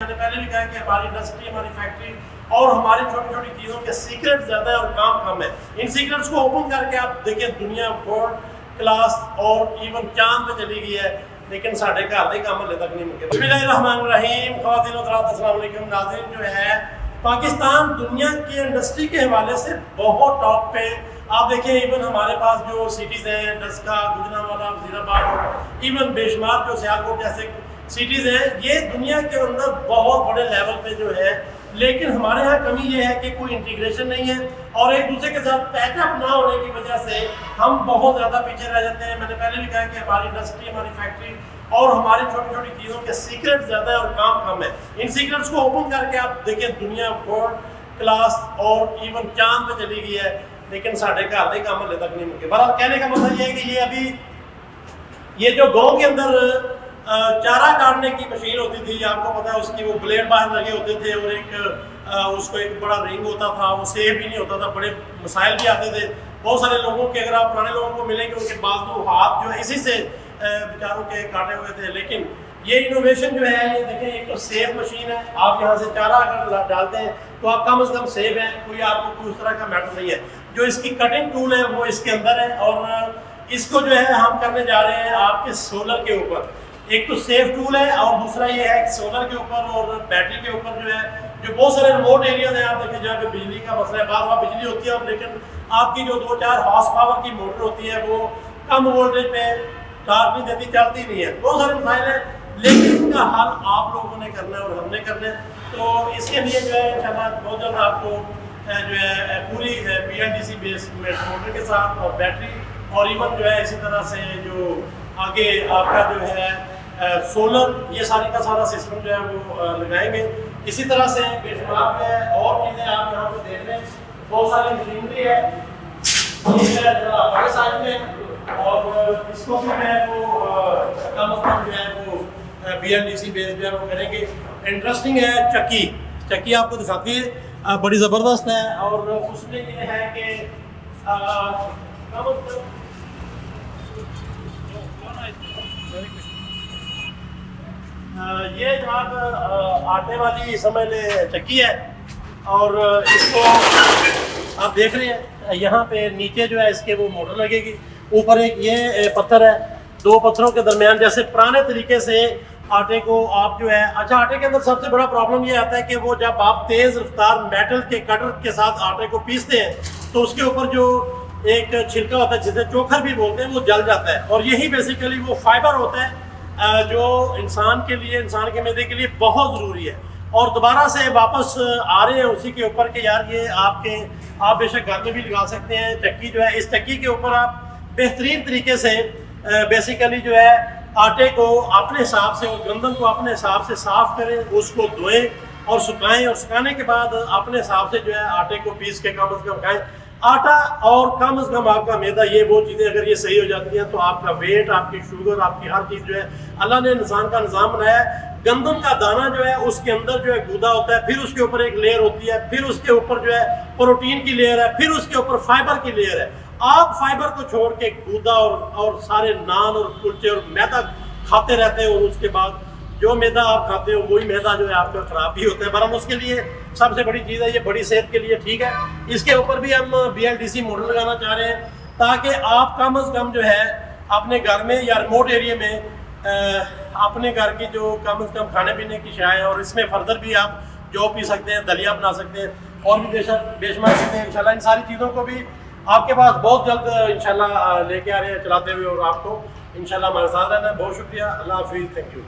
میں نے پہلے بھی کہا کہ ہماری انڈسٹری، ہماری فیکٹری اور ہماری چھوٹی چھوٹی چیزوں کے سیکرٹ زیادہ ہے اور کام کم ہے. ان سیکرٹس کو اوپن کر کے آپ دیکھیں دنیا ورلڈ کلاس اور ایون چاند پہ چلی گئی ہے، لیکن ساڑھے گھر کے کام ہلے تک نہیں مکے. بسم اللہ الرحمن الرحیم. خواتین و حضرات السلام علیکم. ناظرین، جو ہے پاکستان دنیا کی انڈسٹری کے حوالے سے بہت ٹاپ پہ. آپ دیکھیں ایون ہمارے پاس جو سٹیز ہیں، ڈسکا، گجرانوالہ، وزیر آباد، ایون بے شمار جو سیالکوٹ جیسے سٹیز ہیں، یہ دنیا کے اندر بہت بڑے لیول پہ جو ہے. لیکن ہمارے ہاں کمی یہ ہے کہ کوئی انٹیگریشن نہیں ہے اور ایک دوسرے کے ساتھ پیچ اپ نہ ہونے کی وجہ سے ہم بہت زیادہ پیچھے رہ جاتے ہیں. میں نے پہلے بھی کہا کہ ہماری انڈسٹری، ہماری فیکٹری اور ہماری چھوٹی چھوٹی چیزوں کے سیکرٹ زیادہ ہے اور کام کم ہے. ان سیکرٹس کو اوپن کر کے آپ دیکھیں دنیا ورلڈ کلاس اور ایون چاند پہ چلی گئی ہے، لیکن ساڑھے گھر کے کام ہلے تک نہیں مکے. بہرحال کہنے کا مطلب یہ ہے کہ یہ ابھی یہ جو گاؤں کے اندر چارہ کاٹنے کی مشین ہوتی تھی، آپ کو پتا ہے اس کی وہ بلیڈ باہر لگے ہوتے تھے اور ایک اس کو ایک بڑا رنگ ہوتا تھا، وہ سیف بھی نہیں ہوتا تھا، بڑے مسائل بھی آتے تھے. بہت سارے لوگوں کے، اگر آپ پرانے لوگوں کو ملیں گے، ان کے بازو ہاتھ جو ہے اسی سے بیچاروں کے کاٹے ہوئے تھے. لیکن یہ انوویشن جو ہے، یہ دیکھیں ایک تو سیف مشین ہے. آپ یہاں سے چارہ اگر ڈالتے ہیں تو آپ کم از کم سیف ہیں، کوئی آپ کو کوئی اس طرح کا میٹر نہیں ہے. جو اس کی کٹنگ ٹول ہے وہ اس کے اندر ہے اور اس کو جو ہے ہم کرنے جا رہے ہیں آپ کے سولر کے اوپر. ایک تو سیف ٹول ہے اور دوسرا یہ ہے کہ سولر کے اوپر اور بیٹری کے اوپر جو ہے، جو بہت سارے ریموٹ ایریاز ہیں آپ دیکھیں جہاں پہ بجلی کا مسئلہ ہے، بعض وہاں بجلی ہوتی ہے لیکن آپ کی جو 2-4 ہارس پاور کی موٹر ہوتی ہے وہ کم وولٹیج پہ ٹارک نہیں دیتی، چلتی نہیں ہے. بہت سارے مسائل ہیں لیکن ان کا حل آپ لوگوں نے کرنا ہے اور ہم نے کرنا ہے. تو اس کے لیے جو ہے انشاءاللہ بہت جلد آپ کو جو ہے پوری BLDC بیس موٹر کے ساتھ اور بیٹری اور ایون جو ہے اسی طرح سے جو آگے آپ کا جو ہے سولر، یہ ساری کا سارا سسٹم جو ہے وہ لگائیں گے. اسی طرح سے بے شمار جو ہے اور چیزیں آپ یہاں پہ دیکھ لیں، بہت ساری مشینری ہے، یہ ذرا بڑے سائز میں اور اس کو بھی جو ہے وہ کم از کم جو ہے وہ BLDC بیس جو ہے وہ کریں گے. انٹرسٹنگ ہے چکی آپ کو دکھاتی ہے، بڑی زبردست ہے اور اس میں یہ ہے کہ کم از کم یہ جناب آٹے والی سمجھ لیں چکی ہے اور اس کو آپ دیکھ رہے ہیں یہاں پہ نیچے جو ہے اس کے وہ موٹر لگے گی. اوپر ایک یہ پتھر ہے، 2 پتھروں کے درمیان جیسے پرانے طریقے سے آٹے کو آپ جو ہے. اچھا، آٹے کے اندر سب سے بڑا پرابلم یہ آتا ہے کہ وہ جب آپ تیز رفتار میٹل کے کٹر کے ساتھ آٹے کو پیستے ہیں تو اس کے اوپر جو ایک چھلکا ہوتا ہے جسے چوکھر بھی بولتے ہیں وہ جل جاتا ہے اور یہی بیسیکلی وہ فائبر ہوتا ہے جو انسان کے لیے، انسان کے معدے کے لیے بہت ضروری ہے. اور دوبارہ سے واپس آ رہے ہیں اسی کے اوپر کہ یار یہ آپ بے شک گھر میں بھی لگا سکتے ہیں. چکی جو ہے، اس چکی کے اوپر آپ بہترین طریقے سے بیسیکلی جو ہے آٹے کو اپنے حساب سے اور گندم کو اپنے حساب سے صاف کریں، اس کو دھوئیں اور سکھائیں اور سکھانے کے بعد اپنے حساب سے جو ہے آٹے کو پیس کے کم از کم کھائیں. آٹا اور کم از کم آپ کا میدا، یہ وہ چیزیں اگر یہ صحیح ہو جاتی ہیں تو آپ کا ویٹ، آپ کی شوگر، آپ کی ہر چیز جو ہے اللہ نے انسان کا نظام بنایا ہے. گندم کا دانہ جو ہے اس کے اندر جو ہے گودا ہوتا ہے، پھر اس کے اوپر ایک لیئر ہوتی ہے، پھر اس کے اوپر جو ہے پروٹین کی لیئر ہے، پھر اس کے اوپر فائبر کی لیئر ہے. آپ فائبر کو چھوڑ کے گودا اور سارے نان اور کلچے اور میدا کھاتے رہتے ہیں اور اس کے بعد جو میدا آپ کھاتے ہو وہی میدا جو ہے آپ کا خراب بھی ہوتا ہے. برہم اس کے لیے سب سے بڑی چیز ہے، یہ بڑی صحت کے لیے ٹھیک ہے. اس کے اوپر بھی ہم BLDC موٹر لگانا چاہ رہے ہیں تاکہ آپ کم از کم جو ہے اپنے گھر میں یا ریموٹ ایریا میں اپنے گھر کی جو کم از کم کھانے پینے کی شائع اور اس میں فردر بھی آپ جو پی سکتے ہیں، دلیا بنا سکتے ہیں اور بھی بے شمار سکتے ہیں. انشاءاللہ ان ساری چیزوں کو بھی آپ کے پاس بہت جلد انشاءاللہ لے کے آ رہے ہیں چلاتے ہوئے اور آپ کو انشاءاللہ ہمارے ساتھ رہنا ہے. بہت شکریہ. اللہ حافظ. Thank you.